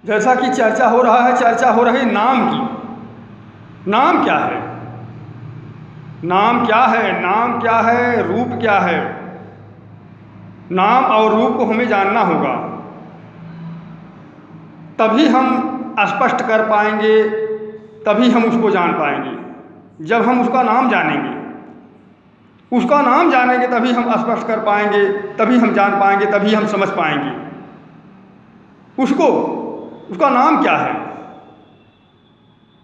जैसा कि चर्चा हो रहा है, चर्चा हो रही नाम की। नाम क्या है? नाम क्या है? नाम क्या है? रूप क्या है? नाम और रूप को हमें जानना होगा, तभी हम स्पष्ट कर पाएंगे, तभी हम उसको जान पाएंगे। जब हम उसका नाम जानेंगे, उसका नाम जानेंगे, तभी हम स्पष्ट कर पाएंगे, तभी हम जान पाएंगे, तभी हम समझ पाएंगे उसको। उसका नाम क्या है?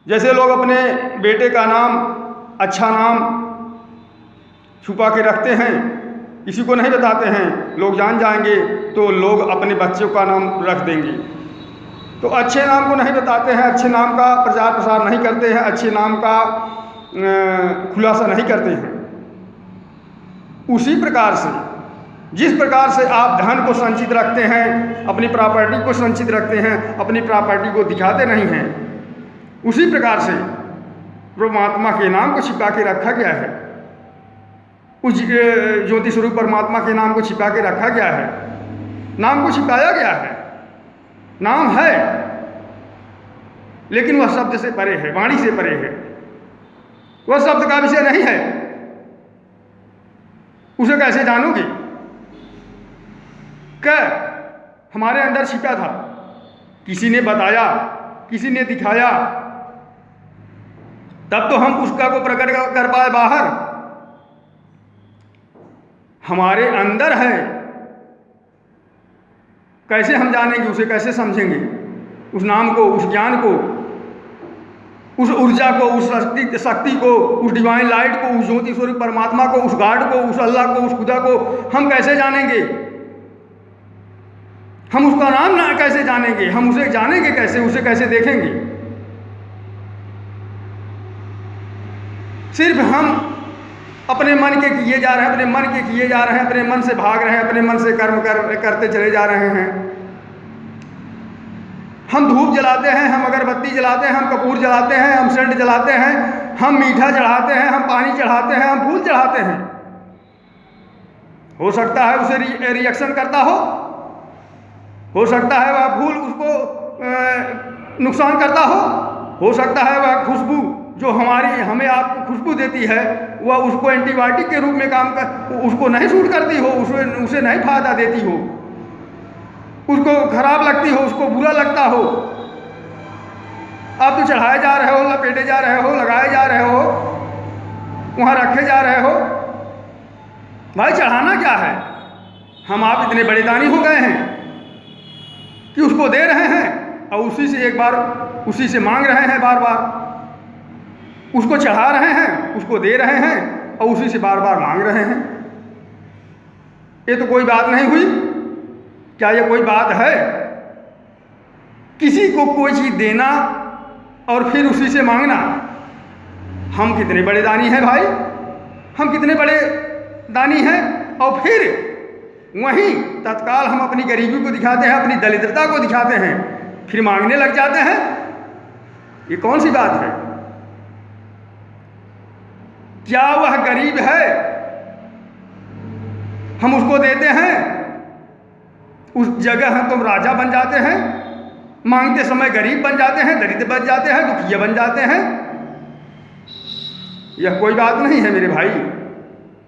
जैसे लोग अपने बेटे का नाम, अच्छा नाम छुपा के रखते हैं, किसी को नहीं बताते हैं, लोग जान जाएंगे तो लोग अपने बच्चों का नाम रख देंगे। तो अच्छे नाम को नहीं बताते हैं, अच्छे नाम का प्रचार प्रसार नहीं करते हैं, अच्छे नाम का खुलासा नहीं करते हैं। उसी प्रकार से, जिस प्रकार से आप धन को संचित रखते हैं, अपनी प्रॉपर्टी को संचित रखते हैं, अपनी प्रॉपर्टी को दिखाते नहीं हैं, उसी प्रकार से परमात्मा के नाम को छिपा के रखा गया है। उस ज्योति स्वरूप परमात्मा के नाम को छिपा के रखा गया है, नाम को छिपाया गया है। नाम है लेकिन वह शब्द से परे है, वाणी से परे है, वह शब्द का विषय नहीं है। उसे कैसे जानोगे? क्या हमारे अंदर छिपा था, किसी ने बताया, किसी ने दिखाया, तब तो हम उसका को प्रकट कर पाए बाहर। हमारे अंदर है, कैसे हम जानेंगे उसे? कैसे समझेंगे उस नाम को, उस ज्ञान को, उस ऊर्जा को, उस शक्ति को, उस डिवाइन लाइट को, उस ज्योति स्वरूप परमात्मा को, उस गॉड को, उस अल्लाह को, उस खुदा को हम कैसे जानेंगे? हम उसका नाम ना कैसे जानेंगे? हम उसे जानेंगे कैसे? उसे कैसे देखेंगे? सिर्फ हम अपने मन के किए जा रहे हैं, अपने मन के किए जा रहे हैं, अपने मन से भाग रहे हैं, अपने मन से कर्म करते चले जा रहे हैं। हम धूप जलाते हैं, हम अगरबत्ती जलाते हैं, हम कपूर जलाते हैं, हम सेंट जलाते हैं, हम मीठा चढ़ाते हैं, हम पानी चढ़ाते हैं, हम फूल चढ़ाते हैं। हो सकता है उसे रिएक्शन करता हो सकता है वह फूल उसको नुकसान करता हो सकता है वह खुशबू जो हमें आपको खुशबू देती है, वह उसको एंटीबायोटिक के रूप में काम कर, उसको नहीं सूट करती हो, उसे नहीं फायदा देती हो, उसको खराब लगती हो, उसको बुरा लगता हो। आप तो चढ़ाए जा रहे हो, लपेटे जा रहे हो, लगाए जा रहे हो, वहाँ रखे जा रहे हो। भाई चढ़ाना क्या है? हम आप इतने बड़े दानी हो गए हैं कि उसको दे रहे हैं और उसी से एक बार उसी से मांग रहे हैं, बार बार उसको चढ़ा रहे हैं, उसको दे रहे हैं और उसी से बार बार मांग रहे हैं। ये तो कोई बात नहीं हुई। क्या ये कोई बात है? किसी को कोई चीज़ देना और फिर उसी से मांगना। हम कितने बड़े दानी हैं भाई, हम कितने बड़े दानी हैं, और फिर वहीं तत्काल हम अपनी गरीबी को दिखाते हैं, अपनी दरिद्रता को दिखाते हैं, फिर मांगने लग जाते हैं। ये कौन सी बात है? क्या वह गरीब है, हम उसको देते हैं, उस जगह तुम राजा बन जाते हैं, मांगते समय गरीब बन जाते हैं, दरिद्र बन जाते हैं, दुखिया बन जाते हैं। यह कोई बात नहीं है मेरे भाई,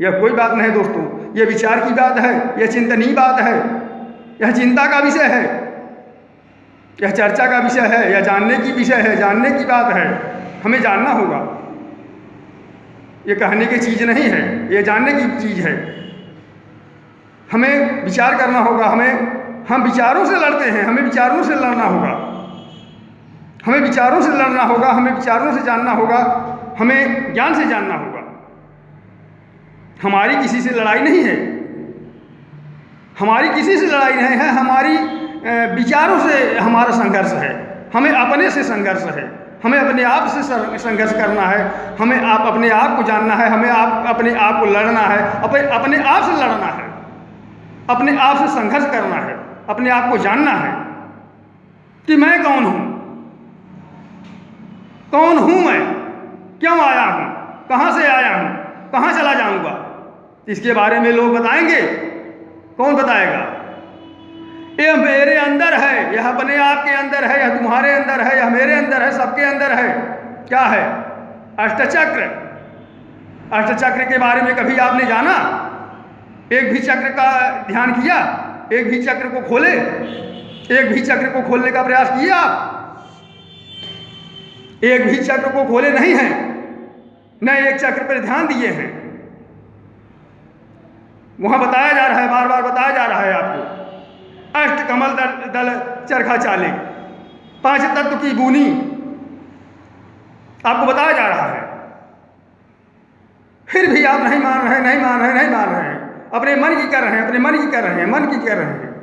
यह कोई बात नहीं दोस्तों। यह विचार की बात है, यह चिंतनीय बात है, यह चिंता का विषय है, यह चर्चा का विषय है, यह जानने की विषय है, जानने की बात है। हमें जानना होगा, ये कहने की चीज़ नहीं है, ये जानने की चीज़ है। हमें विचार करना होगा, हम विचारों से लड़ते हैं, हमें विचारों से लड़ना होगा, हमें विचारों से लड़ना होगा, हमें विचारों से जानना होगा, हमें ज्ञान से जानना होगा। हमारी किसी से लड़ाई नहीं है, हमारी किसी से लड़ाई नहीं है, हमारी विचारों से हमारा संघर्ष है, हमें अपने से संघर्ष है, हमें अपने आप से संघर्ष करना है, हमें अपने आप को जानना है, हमें अपने आप को लड़ना है, अपने आप से लड़ना है, अपने आप से संघर्ष करना है, अपने आप को जानना है कि मैं कौन हूँ, कौन हूँ मैं, क्यों आया हूँ, कहाँ से आया हूँ, कहाँ चला जाऊँगा। इसके बारे में लोग बताएंगे? कौन बताएगा? यह मेरे अंदर है, यह अपने आप के अंदर है, यह तुम्हारे अंदर है, यह मेरे अंदर है, सबके अंदर है। क्या है? अष्टचक्र। अष्टचक्र के बारे में कभी आपने जाना? एक भी चक्र का ध्यान किया? एक भी चक्र को खोले? एक भी चक्र को खोलने का प्रयास किए आप? एक भी चक्र को खोले नहीं हैं, न एक चक्र पर ध्यान दिए हैं। वहां बताया जा रहा है, बार बार बताया जा रहा है आपको, अष्ट कमल दल चरखा चाले, 5 तत्व की बूनी आपको बताया जा रहा है। फिर भी आप नहीं मान रहे, नहीं मान रहे, नहीं मान रहे हैं, अपने मन की कर रहे हैं, अपने मन की कर रहे हैं, मन की कर रहे हैं।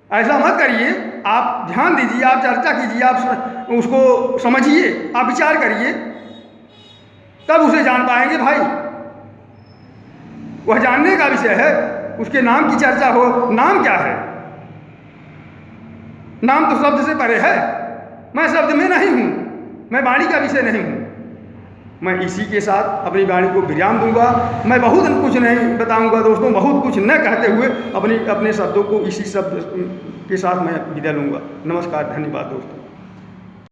ऐसा मत करिए। आप ध्यान दीजिए, आप चर्चा कीजिए, आप उसको समझिए, आप विचार करिए, तब उसे जान पाएंगे भाई। वह जानने का विषय है, उसके नाम की चर्चा हो। नाम क्या है? नाम तो शब्द से परे है। मैं शब्द में नहीं हूं, मैं वाणी का विषय नहीं हूं। मैं इसी के साथ अपनी वाणी को विराम दूंगा। मैं बहुत कुछ नहीं बताऊंगा दोस्तों, बहुत कुछ न कहते हुए अपने शब्दों को इसी शब्द के साथ मैं विदा लूंगा। नमस्कार, धन्यवाद दोस्तों।